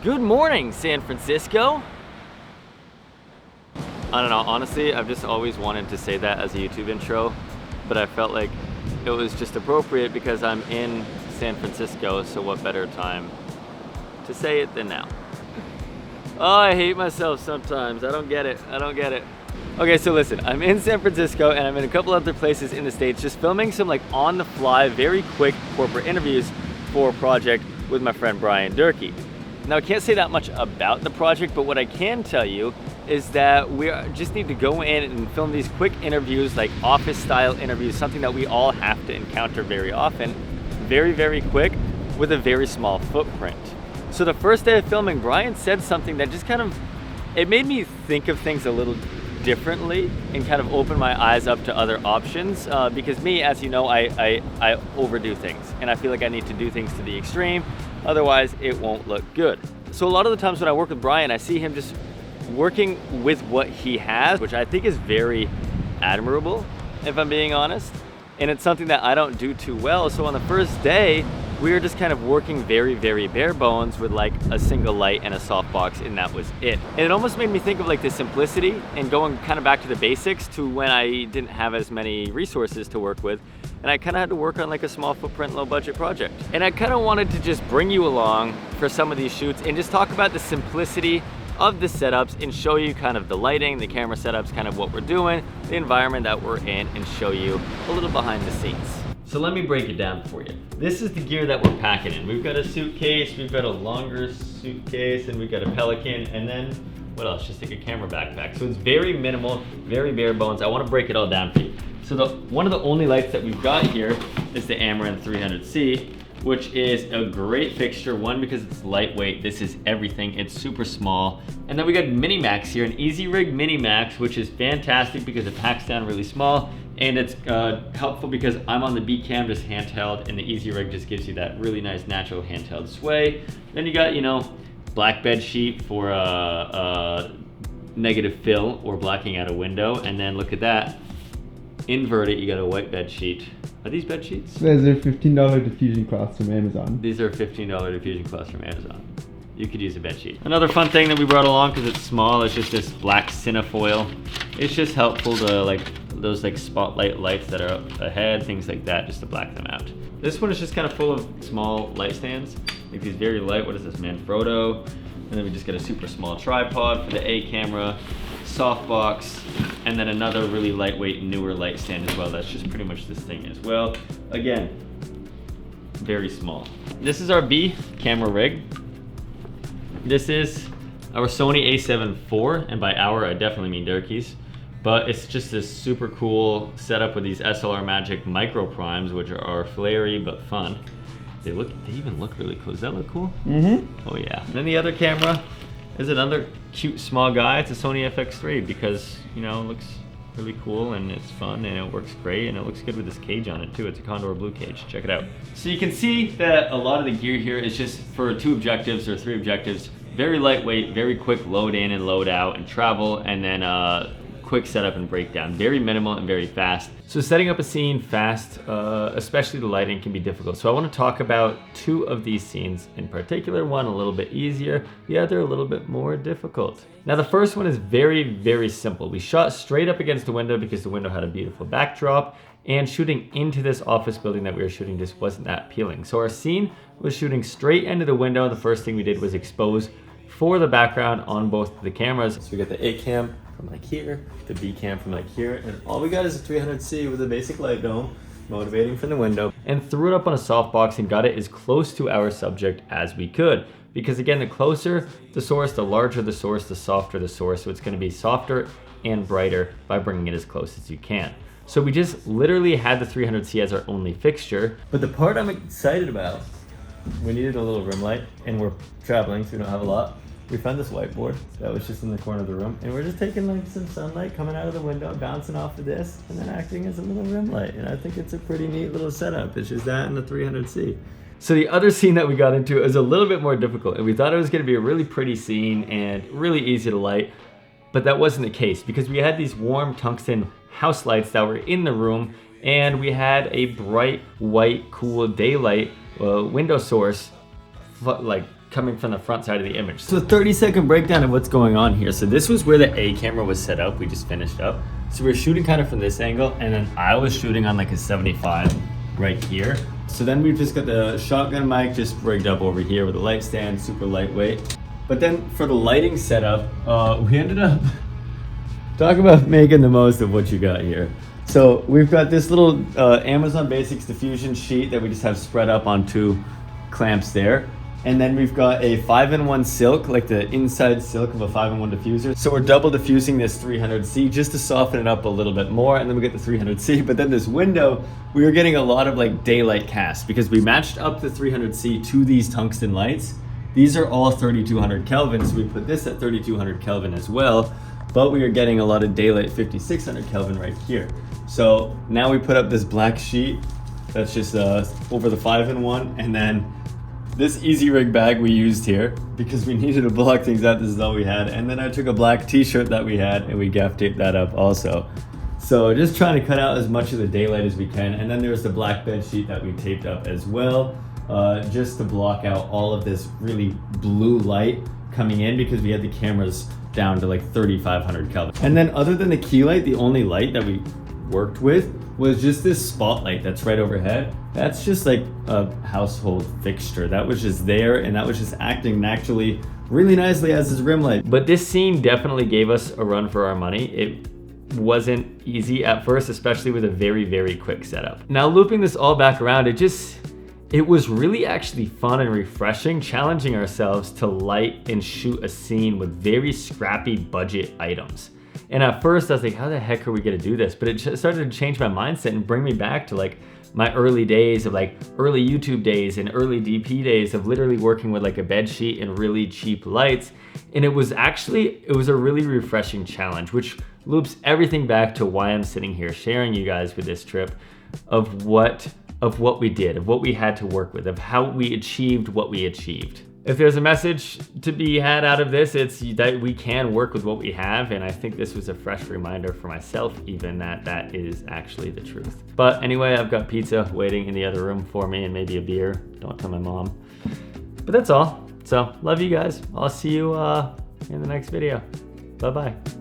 Good morning, San Francisco. I don't know, honestly, I've just always wanted to say that as a YouTube intro, but I felt like it was just appropriate because I'm in San Francisco, so what better time to say it than now? Oh, I hate myself sometimes. I don't get it. Okay, so listen, I'm in San Francisco and I'm in a couple other places in the States just filming some like on the fly, very quick corporate interviews for a project with my friend Brian Durkee. Now, I can't say that much about the project, but what I can tell you is that we just need to go in and film these quick interviews, like office style interviews, something that we all have to encounter very often, very, very quick with a very small footprint. So the first day of filming, Brian said something that just it made me think of things a little differently and kind of open my eyes up to other options because me, as you know, I overdo things and I feel like I need to do things to the extreme, otherwise it won't look good. So a lot of the times when I work with Brian, I see him just working with what he has, which I think is very admirable, if I'm being honest, and it's something that I don't do too well. So on the first day, we were just kind of working very, very bare bones with like a single light and a softbox, and that was it. And it almost made me think of like the simplicity and going kind of back to the basics to when I didn't have as many resources to work with, and I kind of had to work on like a small footprint, low budget project. And I kind of wanted to just bring you along for some of these shoots and just talk about the simplicity of the setups and show you kind of the lighting, the camera setups, kind of what we're doing, the environment that we're in, and show you a little behind the scenes. So let me break it down for you. This is the gear that we're packing in. We've got a suitcase, we've got a longer suitcase, and we've got a Pelican, and then what else? Just like a camera backpack. So it's very minimal, very bare bones. I want to break it all down for you. So one of the only lights that we've got here is the Amaran 300C, which is a great fixture. One, because it's lightweight. This is everything. It's super small. And then we got Minimax here, an EasyRig Minimax, which is fantastic because it packs down really small. And it's helpful because I'm on the B-Cam, just handheld, and the EasyRig just gives you that really nice natural handheld sway. Then you got, black bed sheet for negative fill or blacking out a window. And then look at that, invert it, you got a white bed sheet. Are these bed sheets? These are $15 diffusion cloths from Amazon. These are $15 diffusion cloths from Amazon. You could use a bed sheet. Another fun thing that we brought along, because it's small, is just this black Cinefoil. It's just helpful to those spotlight lights that are up ahead, things like that, just to black them out. This one is just kind of full of small light stands. Like these very light, what is this, Manfrotto? And then we just get a super small tripod for the A camera, softbox, and then another really lightweight, newer light stand as well. That's just pretty much this thing as well. Again, very small. This is our B camera rig. This is our Sony a7 IV, and by our, I definitely mean Durkee's. But it's just this super cool setup with these SLR Magic micro primes, which are flary but fun. They even look really cool. Does that look cool? Mm-hmm. Oh yeah. And then the other camera is another cute small guy. It's a Sony FX3 because, it looks really cool and it's fun and it works great and it looks good with this cage on it too. It's a Condor Blue cage. Check it out. So you can see that a lot of the gear here is just for 2 objectives or 3 objectives. Very lightweight, very quick load in and load out and travel, and then quick setup and breakdown. Very minimal and very fast. So setting up a scene fast, especially the lighting, can be difficult. So I want to talk about 2 of these scenes in particular. One a little bit easier, the other a little bit more difficult. Now the first one is very, very simple. We shot straight up against the window because the window had a beautiful backdrop, and shooting into this office building that we were shooting just wasn't that appealing. So our scene was shooting straight into the window. The first thing we did was expose for the background on both the cameras. So we got the A cam from like here, the B cam from like here, and all we got is a 300C with a basic light dome, motivating from the window, and threw it up on a softbox and got it as close to our subject as we could. Because again, the closer the source, the larger the source, the softer the source. So it's gonna be softer and brighter by bringing it as close as you can. So we just literally had the 300C as our only fixture. But the part I'm excited about, we needed a little rim light, and we're traveling, so we don't have a lot. We found this whiteboard that was just in the corner of the room, and we're just taking some sunlight coming out of the window, bouncing off of this, and then acting as a little rim light. And I think it's a pretty neat little setup. It's just that and the 300C. So the other scene that we got into is a little bit more difficult, and we thought it was gonna be a really pretty scene and really easy to light, but that wasn't the case because we had these warm tungsten house lights that were in the room, and we had a bright white cool daylight window source coming from the front side of the image. So 30-second breakdown of what's going on here. So this was where the A camera was set up. We just finished up. So we were shooting kind of from this angle, and then I was shooting on like a 75 right here. So then we've just got the shotgun mic just rigged up over here with a light stand, super lightweight. But then for the lighting setup, we ended up talking about making the most of what you got here. So we've got this little Amazon Basics diffusion sheet that we just have spread up on 2 clamps there. And then we've got a 5-in-1 silk, like the inside silk of a 5-in-1 diffuser. So we're double diffusing this 300C just to soften it up a little bit more, and then we get the 300C. But then this window, we were getting a lot of like daylight cast because we matched up the 300C to these tungsten lights. These are all 3200 Kelvin, so we put this at 3200 Kelvin as well. But we are getting a lot of daylight 5600 Kelvin right here. So now we put up this black sheet that's just over the 5-in-1, and then this Easy Rig bag we used here because we needed to block things out. This is all we had. And then I took a black t-shirt that we had and we gaff taped that up also. So just trying to cut out as much of the daylight as we can. And then there's the black bed sheet that we taped up as well, just to block out all of this really blue light coming in because we had the cameras down to like 3500 Kelvin. And then other than the key light, the only light that we worked with was just this spotlight that's right overhead. That's just like a household fixture. That was just there, and that was just acting naturally really nicely as his rim light. But this scene definitely gave us a run for our money. It wasn't easy at first, especially with a very, very quick setup. Now looping this all back around, it was really actually fun and refreshing, challenging ourselves to light and shoot a scene with very scrappy budget items. And at first I was like, how the heck are we gonna do this? But it started to change my mindset and bring me back to like my early days of like early YouTube days and early DP days of literally working with like a bed sheet and really cheap lights. And it was a really refreshing challenge, which loops everything back to why I'm sitting here sharing you guys with this trip of what we did, of what we had to work with, of how we achieved what we achieved. If there's a message to be had out of this, it's that we can work with what we have, and I think this was a fresh reminder for myself even that is actually the truth. But anyway, I've got pizza waiting in the other room for me and maybe a beer. Don't tell my mom. But that's all. So, love you guys. I'll see you in the next video. Bye-bye.